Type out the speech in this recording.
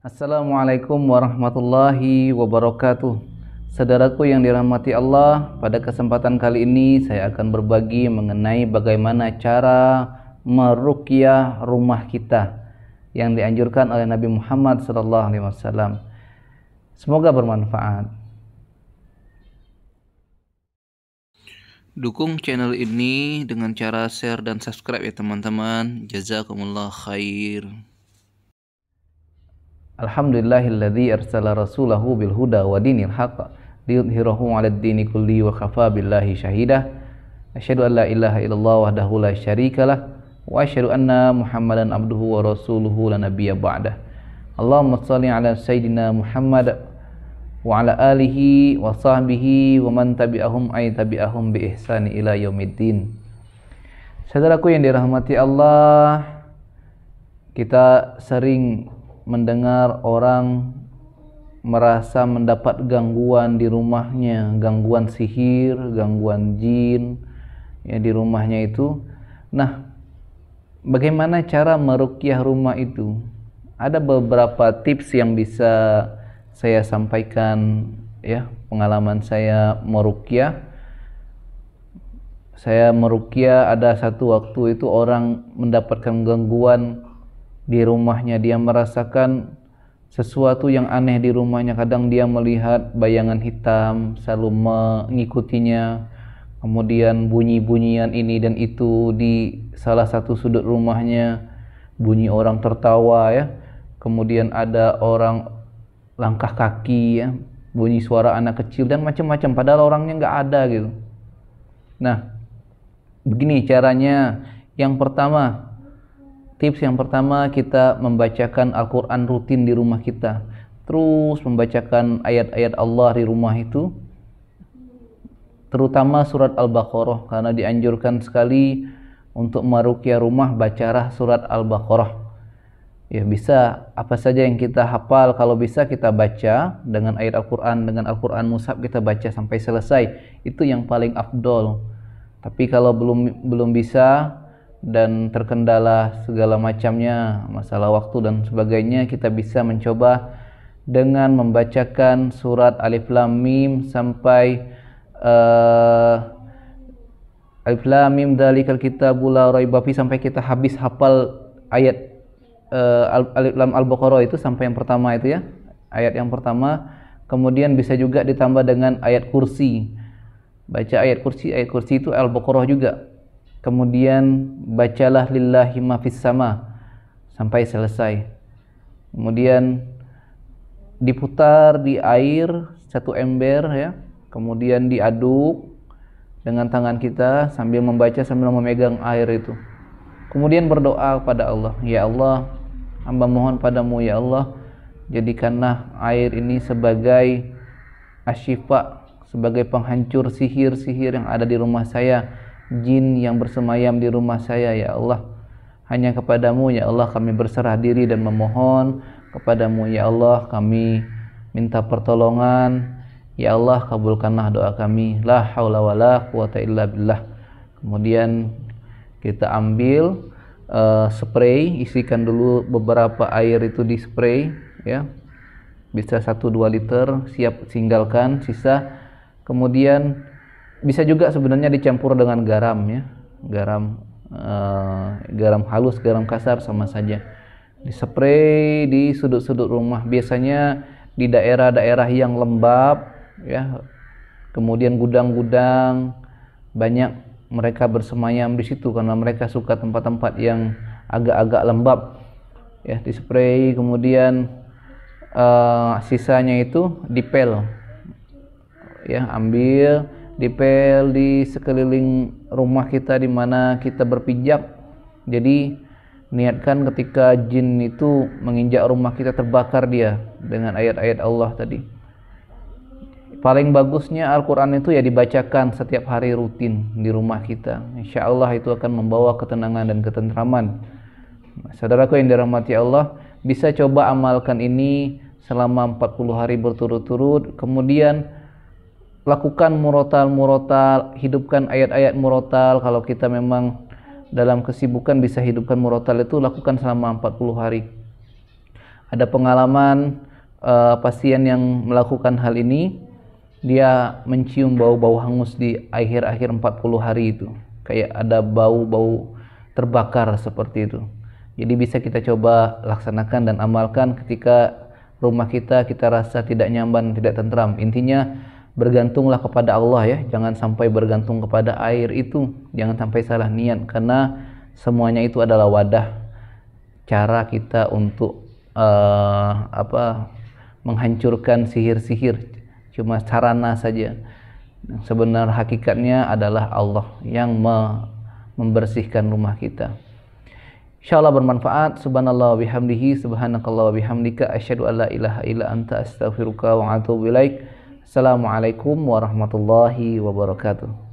Assalamualaikum warahmatullahi wabarakatuh. Saudaraku yang dirahmati Allah, pada kesempatan kali ini saya akan berbagi mengenai bagaimana cara meruqyah rumah kita yang dianjurkan oleh Nabi Muhammad SAW. Semoga bermanfaat. Dukung channel ini dengan cara share dan subscribe ya teman-teman. Jazakumullah khair. Alhamdulillahilladzi arsala rasulahu bil huda wa dinil haqq liyudhhirahu 'alad dini kulli wa khafa billahi syahida. Asyhadu an la ilaha illallah wahdahu la syarikalah wa asyhadu anna Muhammadan abduhu wa rasuluhu la nabiyya ba'dah. Allahumma shalli 'ala sayyidina Muhammad wa 'ala alihi wa sahbihi wa man tabi'ahum ay tabi'ahum bi ihsani ila yaumiddin. Saudaraku yang dirahmati Allah, kita sering mendengar orang merasa mendapat gangguan di rumahnya, gangguan sihir, gangguan jin ya di rumahnya itu. Nah, bagaimana cara meruqyah rumah itu? Ada beberapa tips yang bisa saya sampaikan ya, pengalaman saya meruqyah. Saya meruqyah, ada satu waktu itu orang mendapatkan gangguan di rumahnya, dia merasakan sesuatu yang aneh di rumahnya. Kadang dia melihat bayangan hitam selalu mengikutinya, kemudian bunyi-bunyian ini dan itu di salah satu sudut rumahnya, bunyi orang tertawa ya, kemudian ada orang langkah kaki ya, bunyi suara anak kecil dan macam-macam, padahal orangnya nggak ada gitu. Nah, begini caranya. Tips yang pertama, kita membacakan Al-Quran rutin di rumah kita. Terus membacakan ayat-ayat Allah di rumah itu, terutama surat Al-Baqarah, karena dianjurkan sekali untuk meruqyah rumah, bacalah surat Al-Baqarah. Ya, bisa apa saja yang kita hafal, kalau bisa kita baca dengan ayat Al-Quran, dengan Al-Quran mushaf kita baca sampai selesai. Itu yang paling afdol. Tapi kalau belum bisa dan terkendala segala macamnya, masalah waktu dan sebagainya, kita bisa mencoba dengan membacakan surat Alif Lam Mim sampai Alif Lam Mim dzalikal kitabul la raiba fi, sampai kita habis hafal ayat Alif Lam Al-Baqarah itu sampai yang pertama itu ya, ayat yang pertama. Kemudian bisa juga ditambah dengan ayat kursi, baca ayat kursi itu Al-Baqarah juga. Kemudian bacalah lillahi ma fis sama sampai selesai. Kemudian diputar di air satu ember ya. Kemudian diaduk dengan tangan kita sambil membaca, sambil memegang air itu. Kemudian berdoa kepada Allah, ya Allah, hamba mohon padamu ya Allah, jadikanlah air ini sebagai asyifa, sebagai penghancur sihir-sihir yang ada di rumah saya, jin yang bersemayam di rumah saya ya Allah. Hanya kepadamu ya Allah kami berserah diri dan memohon, kepadamu ya Allah kami minta pertolongan, ya Allah kabulkanlah doa kami, la haula wala quwata illa billah. Kemudian kita ambil spray, isikan dulu beberapa air itu di spray ya, bisa 1-2 liter, siap tinggalkan sisa. Kemudian bisa juga sebenarnya dicampur dengan garam ya, garam halus, garam kasar sama saja. Dispray di sudut-sudut rumah, biasanya di daerah-daerah yang lembab ya, kemudian gudang-gudang, banyak mereka bersemayam di situ karena mereka suka tempat-tempat yang agak-agak lembab ya. Dispray, kemudian sisanya itu dipel ya, ambil dipel di sekeliling rumah kita di mana kita berpijak. Jadi niatkan ketika jin itu menginjak rumah kita, terbakar dia dengan ayat-ayat Allah tadi. Paling bagusnya Al-Quran itu ya dibacakan setiap hari rutin di rumah kita. Insya Allah itu akan membawa ketenangan dan ketentraman. Saudaraku yang dirahmati Allah, bisa coba amalkan ini selama 40 hari berturut-turut. Kemudian lakukan murotal, hidupkan ayat-ayat murotal. Kalau kita memang dalam kesibukan bisa hidupkan murotal itu, lakukan selama 40 hari. Ada pengalaman pasien yang melakukan hal ini, dia mencium bau-bau hangus di akhir-akhir 40 hari itu. Kayak ada bau-bau terbakar seperti itu. Jadi bisa kita coba laksanakan dan amalkan ketika rumah kita rasa tidak nyaman, tidak tentram. Intinya bergantunglah kepada Allah ya, jangan sampai bergantung kepada air itu, jangan sampai salah niat, karena semuanya itu adalah wadah cara kita untuk menghancurkan sihir-sihir, cuma sarana saja. Sebenarnya hakikatnya adalah Allah yang membersihkan rumah kita. Insyaallah bermanfaat. Subhanallah wa bihamdihi, subhanakallah wa bihamdika, asyhadu an la ilaha illa anta, astaghfiruka wa atubu ilaik. Assalamualaikum warahmatullahi wabarakatuh.